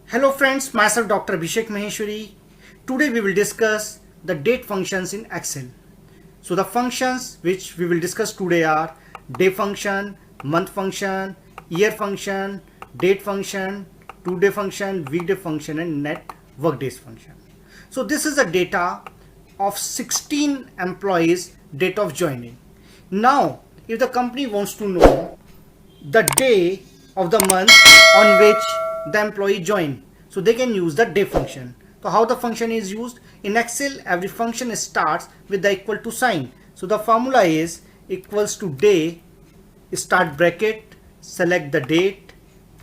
Hello friends, myself Dr. Abhishek Maheshwari. Today we will discuss the date functions in Excel. So the functions which we will discuss today are day function, month function, year function, date function, two-day function, weekday function and net workdays function. So this is the data of 16 employees date of joining. Now if the company wants to know the day of the month on which the employee joined, so they can use the day function. So how the function is used in Excel, every function starts with the equal to sign. So the formula is equals to day, start bracket, select the date,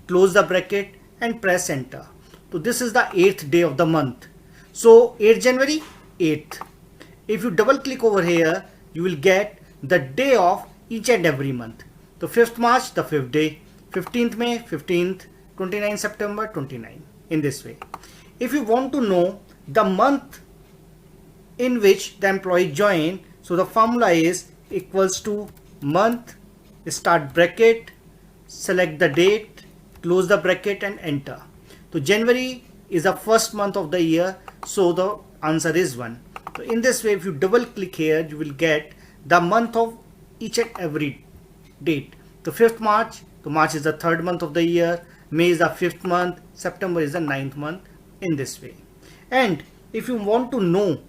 close the bracket and press enter. So this is the 8th day of the month. So 8 January, 8th. If you double click over here, you will get the day of each and every month. So 5th March, the 5th day, 15th May, 15th, 29th September, 29th, in this way. If you want to know the month in which the employee joined, so the formula is equals to month, start bracket, select the date, close the bracket and enter. So January is the first month of the year, so the answer is 1. So in this way, if you double click here, you will get the month of each and every date. The 5th March, so March is the 3rd month of the year, May is the 5th month, September is the 9th month, in this way. And if you want to know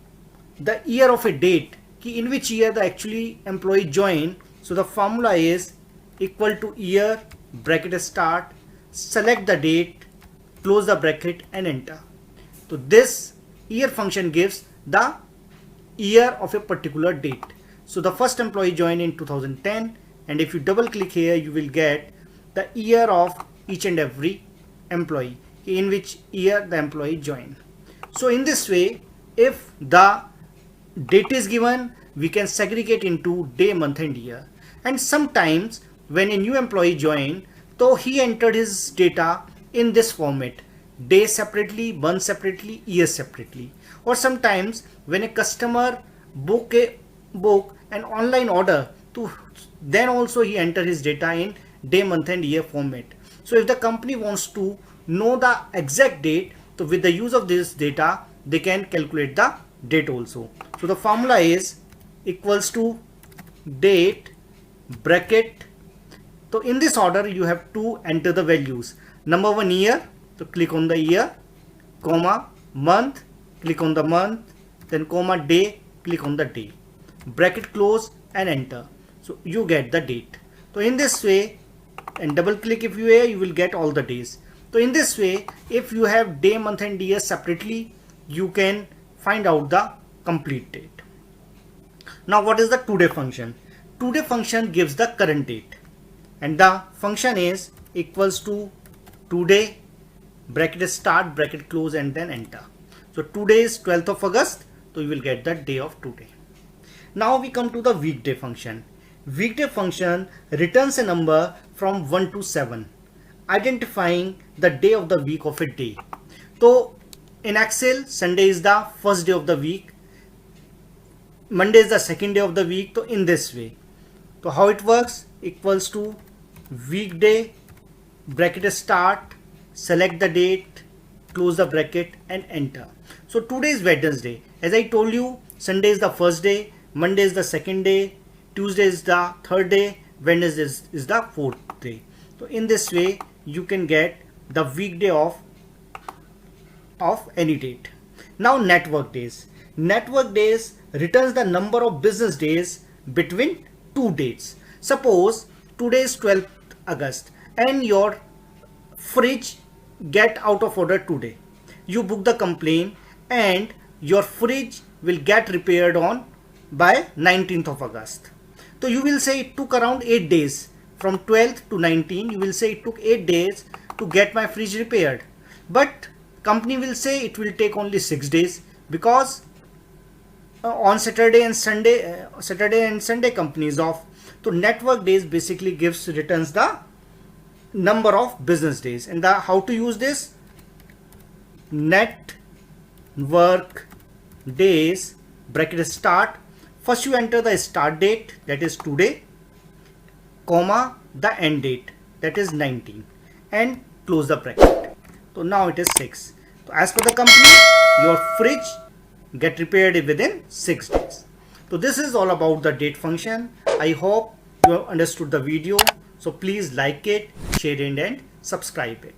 the year of a date, in which year the actually employee joined, so the formula is equal to year, bracket start, select the date, close the bracket and enter. So this year function gives the year of a particular date. So the first employee joined in 2010, and if you double click here, you will get the year of each and every employee, in which year the employee joined. So in this way, if the date is given, we can segregate into day, month and year. And sometimes when a new employee joined, so he entered his data in this format: day separately, month separately, year separately. Or sometimes when a customer book an online order, to then also he entered his data in day, month and year format. So if the company wants to know the exact date, so with the use of this data, they can calculate the date also. So the formula is equals to date, bracket. So in this order, you have to enter the values. Number 1, year, so click on the year, comma, month, click on the month, then comma, day, click on the day, bracket close and enter. So you get the date. So in this way, and double click if you will get all the days. So in this way, if you have day, month and year separately, you can find out the complete date. Now what is the today function? Today function gives the current date, and the function is equals to today, bracket start, bracket close and then enter. So today is 12th of August, so you will get the day of today. Now we come to the weekday function. Weekday function returns a number from 1 to 7, identifying the day of the week of a day. So in Excel, Sunday is the first day of the week, Monday is the second day of the week. So in this way, so how it works, equals to weekday, bracket start, select the date, close the bracket and enter. So today is Wednesday. As I told you, Sunday is the first day, Monday is the second day, Tuesday is the third day, Wednesday is the fourth day. So in this way, you can get the weekday of any date. Now network days. Network days returns the number of business days between two dates. Suppose today is 12th August and your fridge get out of order today. You book the complaint and your fridge will get repaired on by 19th of August. So you will say it took around 8 days. From 12th to 19, you will say it took 8 days to get my fridge repaired. But company will say it will take only 6 days, because on Saturday and Sunday company is off. So net work days basically returns the number of business days. And how to use this? Net work days, bracket start. First you enter the start date, that is today, comma the end date, that is 19, and close the bracket. So now it is 6. So as per the company, your fridge get repaired within 6 days. So this is all about the date function. I hope you have understood the video. So please like it, share it, and subscribe it.